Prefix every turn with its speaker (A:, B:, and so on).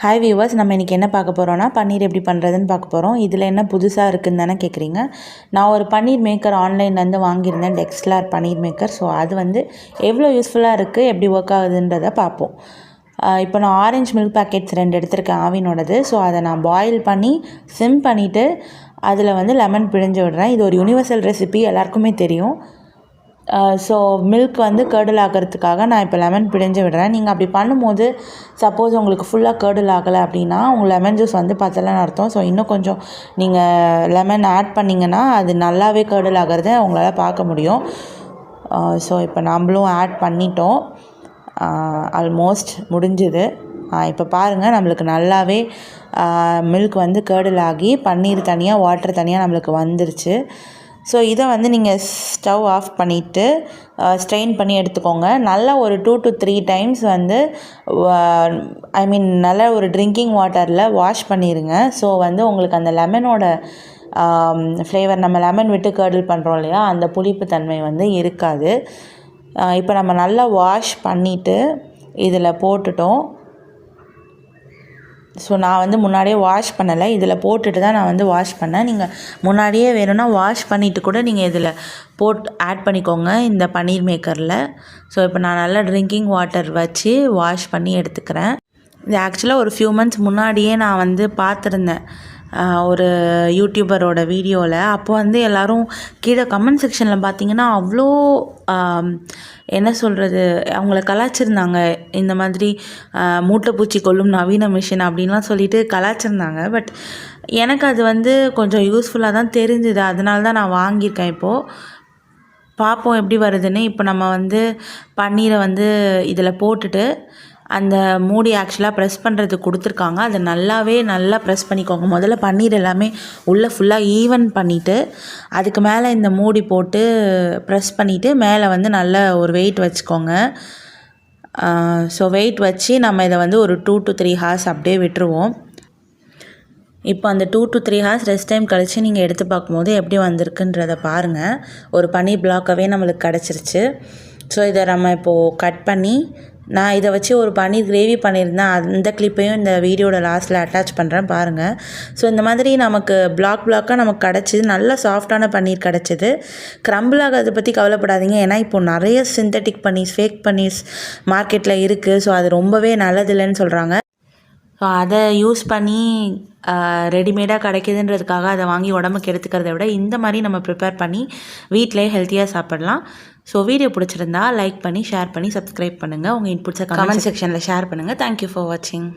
A: Hi viewers, நம்ம இன்றைக்கி என்ன பார்க்க போகிறோன்னா பன்னீர் எப்படி பண்ணுறதுன்னு பார்க்க போகிறோம். இதில் என்ன புதுசாக இருக்குதுன்னு தானே கேட்குறீங்க. நான் ஒரு பன்னீர் மேக்கர் ஆன்லைன்லேருந்து வாங்கியிருந்தேன், டெக்ஸ்லார் பன்னீர் மேக்கர். ஸோ அது வந்து எவ்வளோ யூஸ்ஃபுல்லாக இருக்குது, எப்படி ஒர்க் ஆகுதுன்றதை பார்ப்போம். இப்போ நான் ஆரஞ்சு மில்க் பேக்கெட்ஸ் 2 எடுத்திருக்கேன், ஆவினோடது. ஸோ அதை நான் பாயில் பண்ணி சிம் பண்ணிவிட்டு அதில் வந்து லெமன் பிழிஞ்சு விடுறேன். இது ஒரு யூனிவர்சல் ரெசிபி, எல்லாருக்குமே தெரியும். ஸோ மில்க் வந்து கர்டில் ஆகிறதுக்காக நான் இப்போ லெமன் பிழிஞ்சு விடுறேன். நீங்கள் அப்படி பண்ணும்போது சப்போஸ் உங்களுக்கு ஃபுல்லாக கர்டில் ஆகலை அப்படின்னா உங்கள் லெமன் ஜூஸ் வந்து பத்தலைன்னு அர்த்தம். ஸோ இன்னும் கொஞ்சம் நீங்கள் லெமன் ஆட் பண்ணிங்கன்னா அது நல்லாவே கர்டில் ஆகிறத உங்களால் பார்க்க முடியும். ஸோ இப்போ நம்மளும் ஆட் பண்ணிட்டோம், ஆல்மோஸ்ட் முடிஞ்சுது. இப்போ பாருங்கள், நம்மளுக்கு நல்லாவே மில்க் வந்து கர்டில் ஆகி பன்னீர் தனியாக வாட்டர் தனியாக நம்மளுக்கு வந்துருச்சு. ஸோ இதை வந்து நீங்கள் ஸ்டவ் ஆஃப் பண்ணிவிட்டு ஸ்ட்ரெயின் பண்ணி எடுத்துக்கோங்க. நல்லா ஒரு 2 to 3 டைம்ஸ் வந்து நல்லா ஒரு ட்ரிங்கிங் வாட்டரில் வாஷ் பண்ணிடுங்க. ஸோ வந்து உங்களுக்கு அந்த லெமனோட ஃப்ளேவர், நம்ம லெமன் விட்டு கர்டில் பண்ணுறோம் இல்லையா, அந்த புளிப்பு தன்மை வந்து இருக்காது. இப்போ நம்ம நல்லா வாஷ் பண்ணிவிட்டு இதில் போட்டுட்டோம். ஸோ நான் வந்து முன்னாடியே வாஷ் பண்ணலை, இதில் போட்டுட்டு தான் நான் வந்து வாஷ் பண்ணேன். நீங்கள் முன்னாடியே வேணும்னா வாஷ் பண்ணிவிட்டு கூட நீங்கள் இதில் ஆட் பண்ணிக்கோங்க இந்த பன்னீர் மேக்கரில். ஸோ இப்போ நான் நல்லா ட்ரிங்கிங் வாட்டர் வச்சு வாஷ் பண்ணி எடுத்துக்கிறேன். இது ஆக்சுவலாக ஒரு ஃபியூ மந்த்ஸ் முன்னாடியே நான் வந்து பார்த்துருந்தேன் ஒரு யூடியூபரோட வீடியோவில். அப்போ வந்து எல்லோரும் கீழே கமெண்ட் செக்ஷனில் பார்த்தீங்கன்னா அவ்வளோ என்ன சொல்கிறது, அவங்கள கலாய்ச்சிருந்தாங்க. இந்த மாதிரி மூட்டைப்பூச்சி கொல்லும் நவீன மிஷின் அப்படின்லாம் சொல்லிட்டு கலாய்ச்சிருந்தாங்க. பட் எனக்கு அது வந்து கொஞ்சம் யூஸ்ஃபுல்லாக தான் தெரிஞ்சுது, அதனால தான் நான் வாங்கியிருக்கேன். இப்போது பார்ப்போம் எப்படி வருதுன்னு. இப்போ நம்ம வந்து பன்னீரை வந்து இதில் போட்டுட்டு அந்த மூடி ஆக்சுவலாக ப்ரெஸ் பண்ணுறதுக்கு கொடுத்துருக்காங்க. அதை நல்லா ப்ரெஸ் பண்ணிக்கோங்க. முதல்ல பன்னீர் எல்லாமே உள்ளே ஃபுல்லாக ஈவன் பண்ணிவிட்டு அதுக்கு மேலே இந்த மூடி போட்டு ப்ரெஸ் பண்ணிவிட்டு மேலே வந்து நல்ல ஒரு வெயிட் வச்சுக்கோங்க. ஸோ வெயிட் வச்சு நம்ம இதை வந்து ஒரு 2 to 3 ஹார்ஸ் அப்படியே விட்டுருவோம். இப்போ அந்த 2 to 3 ஹார்ஸ் ரெஸ்ட் டைம் கழித்து நீங்கள் எடுத்து பார்க்கும்போது எப்படி வந்திருக்குன்றதை பாருங்கள். ஒரு பன்னீர் பிளாக்காகவே நம்மளுக்கு கிடச்சிருச்சு. ஸோ இதை நம்ம இப்போது கட் பண்ணி, நான் இதை வச்சு ஒரு பன்னீர் கிரேவி பண்ணியிருந்தேன், அந்த கிளிப்பையும் இந்த வீடியோட லாஸ்ட்டில் அட்டாச் பண்ணுறேன் பாருங்கள். ஸோ இந்த மாதிரி நமக்கு பிளாக்காக நமக்கு கிடச்சிது, நல்ல சாஃப்டான பன்னீர் கிடச்சிது. க்ரம்பிள் ஆகிறத பற்றி கவலைப்படாதீங்க, ஏன்னா இப்போது நிறைய சிந்தட்டிக் பன்னீர்ஸ், ஃபேக் பன்னீர்ஸ் மார்க்கெட்டில் இருக்குது. ஸோ அது ரொம்பவே நல்லதில்லைன்னு சொல்கிறாங்க. ஸோ அதை யூஸ் பண்ணி ரெடிமேடாக கிடைக்கிதுன்றதுக்காக அதை வாங்கி உடம்புக்கு எடுத்துக்கிறத விட இந்த மாதிரி நம்ம ப்ரிப்பேர் பண்ணி வீட்டிலே ஹெல்த்தியாக சாப்பிடலாம். ஸோ வீடியோ பிடிச்சிருந்தா லைக் பண்ணி, ஷேர் பண்ணி, சப்ஸ்கிரைப் பண்ணுங்கள். உங்கள் இன்புட்ஸை கமெண்ட் செக்ஷனில் ஷேர் பண்ணுங்கள். தேங்க்யூ ஃபார் வாட்சிங்.